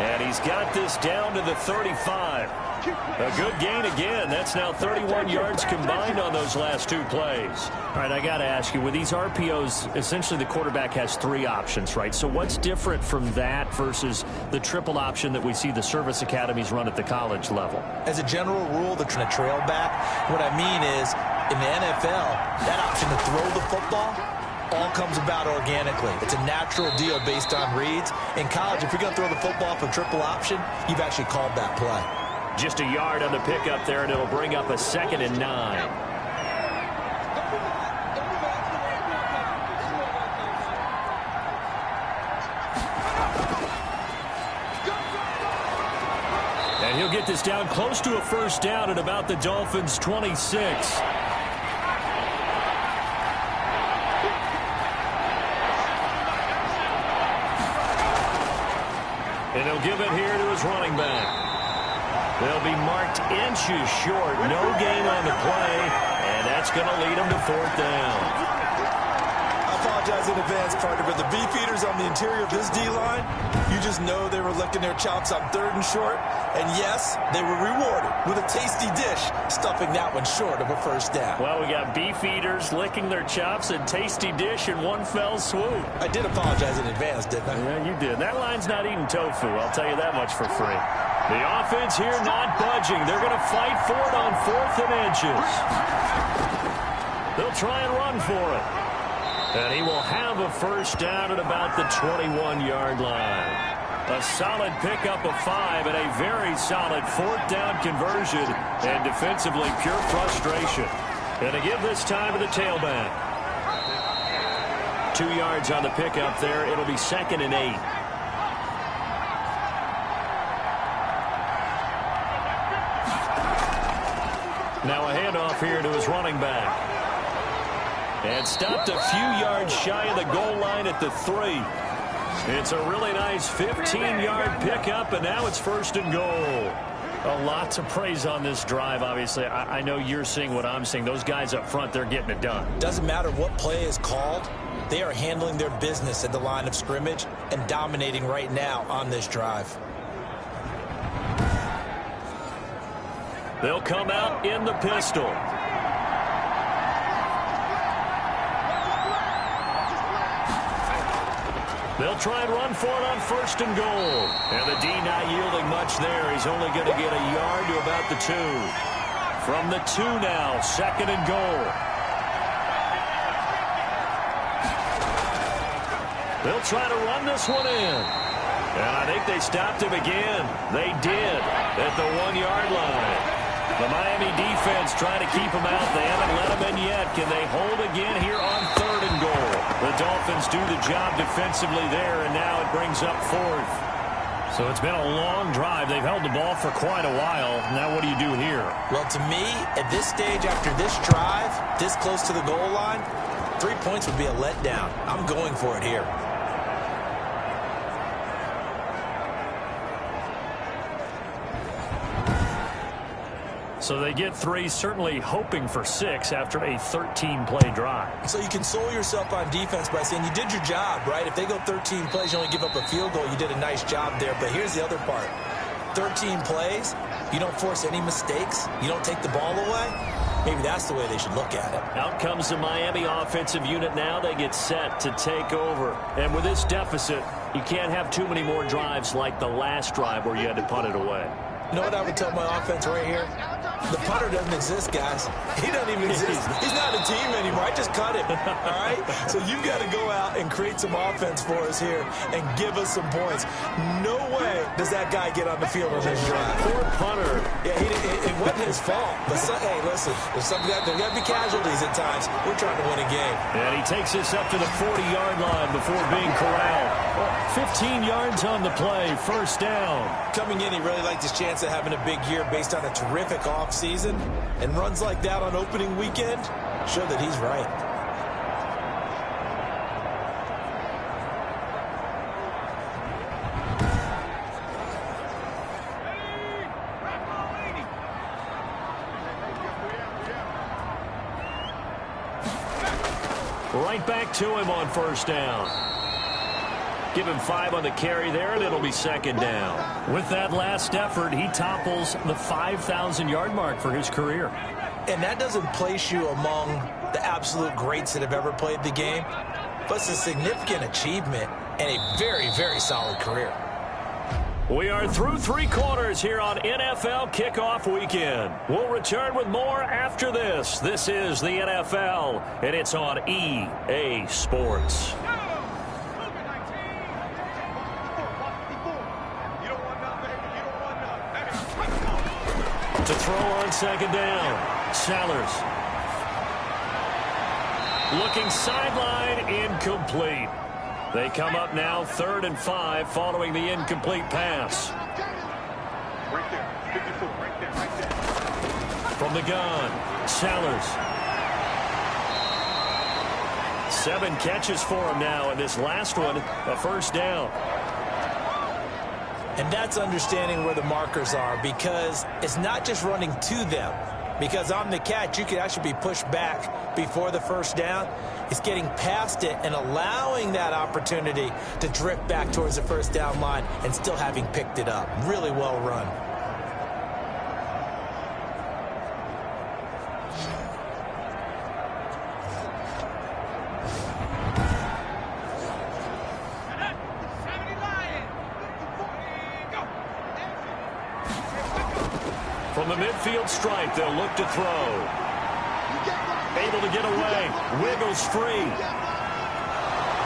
And he's got this down to the 35. A good gain again. That's now 31 yards combined on those last two plays. All right, I got to ask you, with these RPOs, essentially the quarterback has three options, right? So what's different from that versus the triple option that we see the service academies run at the college level? As a general rule, they're trying to trail back. What I mean is, in the NFL, that option to throw the football all comes about organically. It's a natural deal based on reads. In college, if you're going to throw the football for triple option, you've actually called that play. Just a yard on the pickup there, and it'll bring up a 2nd and 9. And he'll get this down close to a first down at about the Dolphins' 26. And he'll give it here to his running back. They'll be marked inches short. No gain on the play, and that's going to lead them to 4th down. I apologize in advance, partner, but the beefeaters on the interior of this D-line, you just know they were licking their chops on 3rd and short. And yes, they were rewarded with a tasty dish, stuffing that one short of a first down. Well, we got beefeaters licking their chops and tasty dish in one fell swoop. I did apologize in advance, didn't I? Yeah, you did. That line's not eating tofu, I'll tell you that much for free. The offense here not budging. They're going to fight for it on 4th and inches. They'll try and run for it. And he will have a first down at about the 21-yard line. A solid pickup of 5 and a very solid 4th down conversion. And defensively, pure frustration. And to give this time to the tailback. 2 yards on the pickup there. It'll be 2nd and 8. Now a handoff here to his running back. And stopped a few yards shy of the goal line at the 3. It's a really nice 15-yard pickup, and now it's 1st and goal. A lot to praise on this drive, obviously. I know you're seeing what I'm seeing. Those guys up front, they're getting it done. Doesn't matter what play is called. They are handling their business at the line of scrimmage and dominating right now on this drive. They'll come out in the pistol. They'll try and run for it on 1st and goal. And the D not yielding much there. He's only going to get a yard to about the 2. From the 2 now, 2nd and goal. They'll try to run this one in. And I think they stopped him again. They did at the 1-yard line. The Miami defense trying to keep him out. They haven't let him in yet. Can they hold again here on 3rd and goal? The Dolphins do the job defensively there, and now it brings up 4th. So it's been a long drive. They've held the ball for quite a while. Now what do you do here? Well, to me, at this stage after this drive, this close to the goal line, 3 points would be a letdown. I'm going for it here. So they get 3, certainly hoping for 6 after a 13-play drive. So you console yourself on defense by saying you did your job, right? If they go 13 plays, you only give up a field goal, you did a nice job there. But here's the other part. 13 plays, you don't force any mistakes, you don't take the ball away. Maybe that's the way they should look at it. Out comes the Miami offensive unit now. They get set to take over. And with this deficit, you can't have too many more drives like the last drive where you had to punt it away. You know what I would tell my offense right here? The punter doesn't exist, guys. He doesn't even exist. He's not a team anymore. I just cut him, all right? So you've got to go out and create some offense for us here and give us some points. No way does that guy get on the field on this drive. Poor punter. Yeah, it wasn't his fault. But, hey, listen, there's got to be casualties at times. We're trying to win a game. And he takes this up to the 40-yard line before being corralled. 15 yards on the play, 1st down. Coming in, he really liked his chance of having a big year based on a terrific offseason. And runs like that on opening weekend show that he's right. Right back to him on 1st down. Give him 5 on the carry there, and it'll be second down. With that last effort, he topples the 5,000-yard mark for his career. And that doesn't place you among the absolute greats that have ever played the game, but it's a significant achievement and a very, very solid career. We are through 3 quarters here on NFL Kickoff Weekend. We'll return with more after this. This is the NFL, and it's on EA Sports. To throw on second down, Sellers. Looking sideline, incomplete. They come up now 3rd and 5 following the incomplete pass. Right there, 54, right there. From the gun, Sellers. 7 catches for him now, and this last one, a first down. And that's understanding where the markers are, because it's not just running to them. Because on the catch, you could actually be pushed back before the first down. It's getting past it and allowing that opportunity to drift back towards the first down line and still having picked it up. Really well run. From the midfield stripe, they'll look to throw. Able to get away. Wiggles free.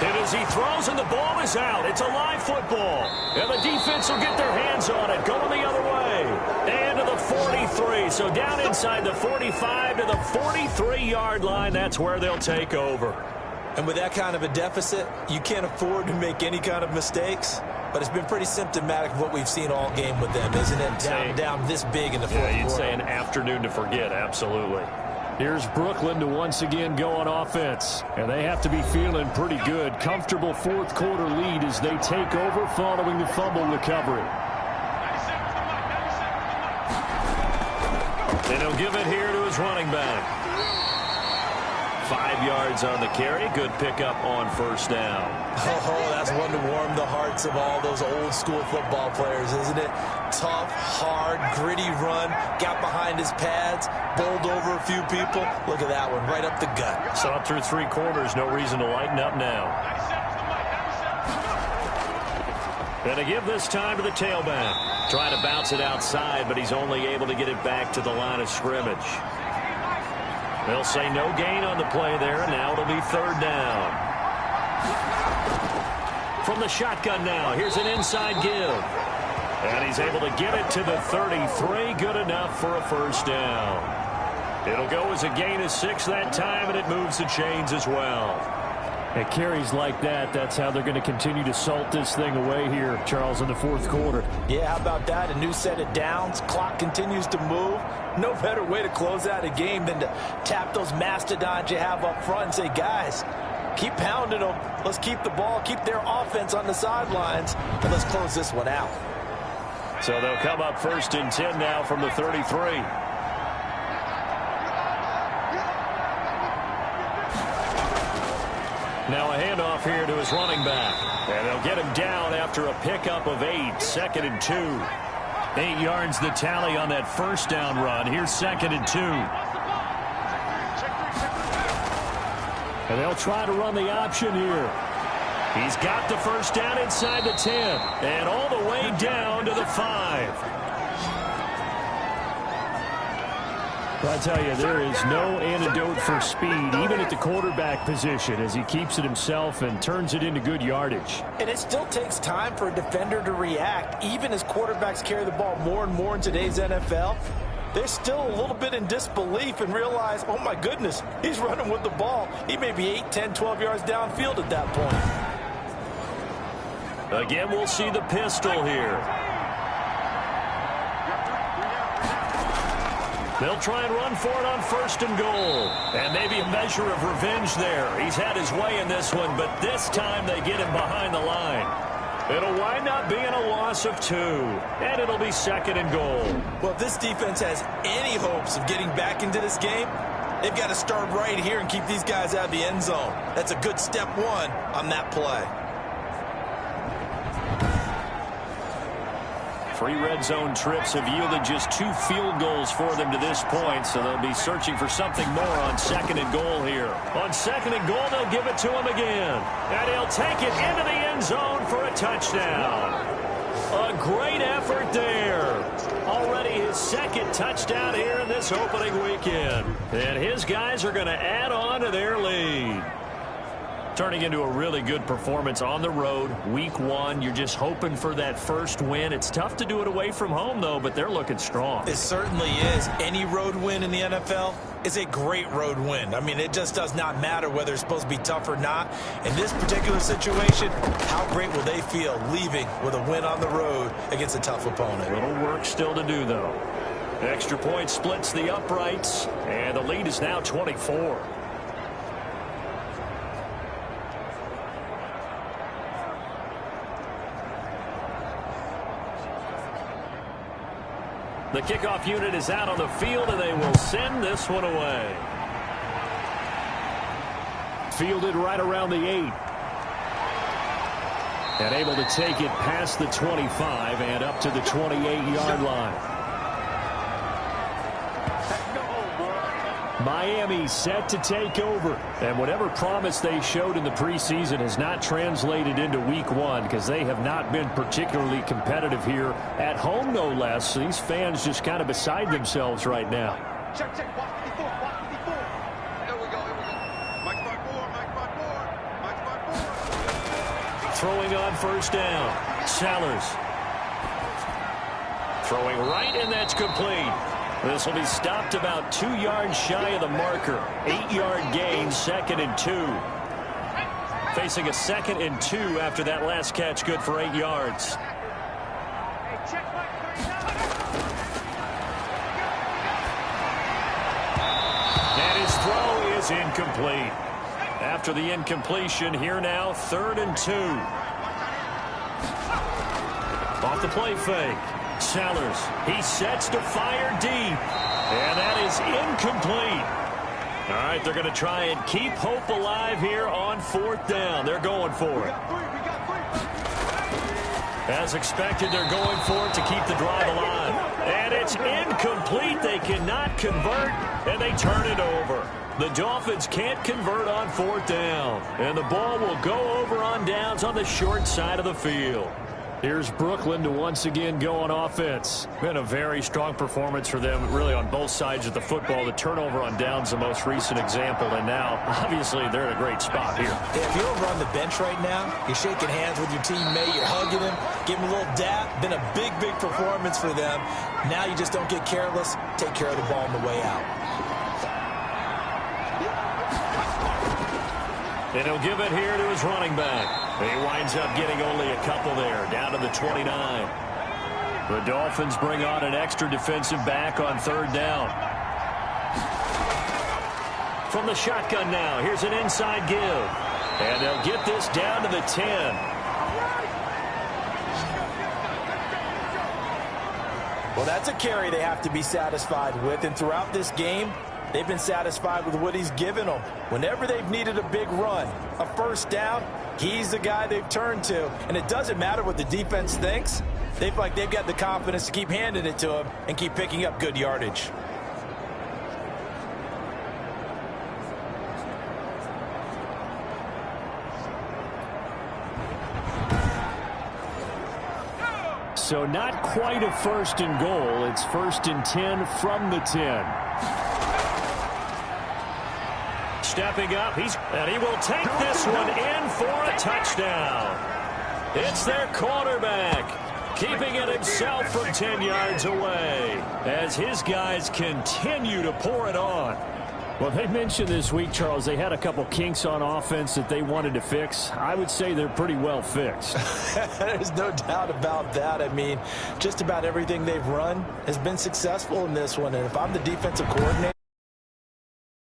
And as he throws and the ball is out, it's a live football. And the defense will get their hands on it, going the other way. And to the 43. So down inside the 45 to the 43-yard line. That's where they'll take over. And with that kind of a deficit, you can't afford to make any kind of mistakes. But it's been pretty symptomatic of what we've seen all game with them, isn't it? Down this big in the fourth quarter. Yeah, you'd say an afternoon to forget, absolutely. Here's Brooklyn to once again go on offense. And they have to be feeling pretty good. Comfortable fourth quarter lead as they take over following the fumble recovery. And he'll give it here to his running back. 5 yards on the carry. Good pickup on first down. Oh, that's one to warm the hearts of all those old school football players, isn't it? Tough, hard, gritty run. Got behind his pads. Bowled over a few people. Look at that one, right up the gut. Saw it through 3 quarters. No reason to lighten up now. And to give this time to the tailback. Trying to bounce it outside, but he's only able to get it back to the line of scrimmage. They'll say no gain on the play there, and now it'll be 3rd down. From the shotgun now, here's an inside give. And he's able to get it to the 33, good enough for a first down. It'll go as a gain of 6 that time, and it moves the chains as well. At carries like that, that's how they're going to continue to salt this thing away here, Charles, in the fourth quarter. Yeah, how about that? A new set of downs. Clock continues to move. No better way to close out a game than to tap those mastodons you have up front and say, guys, keep pounding them. Let's keep the ball, keep their offense on the sidelines, and let's close this one out. So they'll come up 1st and 10 now from the 33. Now a handoff here to his running back. And they'll get him down after a pickup of 8. 2nd and 2. 8 yards the tally on that first down run. Here's 2nd and 2. And they'll try to run the option here. He's got the first down inside the 10. And all the way down to the 5. I tell you, there is no antidote for speed, even at the quarterback position, as he keeps it himself and turns it into good yardage. And it still takes time for a defender to react, even as quarterbacks carry the ball more and more in today's NFL. They're still a little bit in disbelief and realize, oh my goodness, he's running with the ball. He may be 8, 10, 12 yards downfield at that point. Again, we'll see the pistol here. They'll try and run for it on 1st and goal. And maybe a measure of revenge there. He's had his way in this one, but this time they get him behind the line. It'll wind up being a loss of 2. And it'll be 2nd and goal. Well, if this defense has any hopes of getting back into this game, they've got to start right here and keep these guys out of the end zone. That's a good step 1 on that play. 3 red zone trips have yielded just 2 field goals for them to this point, so they'll be searching for something more on 2nd and goal here. On 2nd and goal, they'll give it to him again. And he'll take it into the end zone for a touchdown. A great effort there. Already his 2nd touchdown here in this opening weekend. And his guys are going to add on to their lead. Turning into a really good performance on the road, week 1. You're just hoping for that first win. It's tough to do it away from home, though, but they're looking strong. It certainly is. Any road win in the NFL is a great road win. I mean, it just does not matter whether it's supposed to be tough or not. In this particular situation, how great will they feel leaving with a win on the road against a tough opponent? A little work still to do, though. Extra point splits the uprights, and the lead is now 24. The kickoff unit is out on the field, and they will send this one away. Fielded right around the 8. And able to take it past the 25 and up to the 28-yard line. Miami set to take over. And whatever promise they showed in the preseason has not translated into week 1 because they have not been particularly competitive here at home, no less. These fans just kind of beside themselves right now. Check, check. Watch 54. Watch 54. Here we go. Here we go. Mike spot 4. Mike spot 4. Mike spot 4. Throwing on first down. Sellers. Throwing right, and that's complete. This will be stopped about 2 yards shy of the marker. 8-yard gain, 2nd and 2. Facing a 2nd and 2 after that last catch, good for 8 yards. And his throw is incomplete. After the incompletion, here now, 3rd and 2. Off the play fake. Sellers, he sets to fire deep, and that is incomplete. All right, they're going to try and keep hope alive here on 4th down. They're going for it. As expected, they're going for it to keep the drive alive. And it's incomplete. They cannot convert, and they turn it over. The Dolphins can't convert on 4th down, and the ball will go over on downs on the short side of the field. Here's Brooklyn to once again go on offense. Been a very strong performance for them, really, on both sides of the football. The turnover on downs, the most recent example, and now, obviously, they're in a great spot here. If you're over on the bench right now, you're shaking hands with your teammate, you're hugging him, giving him a little dap. Been a big, big performance for them. Now you just don't get careless. Take care of the ball on the way out. And he'll give it here to his running back. He winds up getting only a couple there, down to the 29. The Dolphins bring on an extra defensive back on 3rd down. From the shotgun now, here's an inside give. And they'll get this down to the 10. Well, that's a carry they have to be satisfied with, and throughout this game, they've been satisfied with what he's given them. Whenever they've needed a big run, a first down, he's the guy they've turned to. And it doesn't matter what the defense thinks. They feel like they've got the confidence to keep handing it to him and keep picking up good yardage. So not quite a 1st and goal. It's 1st and 10 from the 10. Stepping up, and he will take this one in for a touchdown. It's their quarterback, keeping it himself from 10 yards away as his guys continue to pour it on. Well, they mentioned this week, Charles, they had a couple kinks on offense that they wanted to fix. I would say they're pretty well fixed. There's no doubt about that. I mean, just about everything they've run has been successful in this one. And if I'm the defensive coordinator,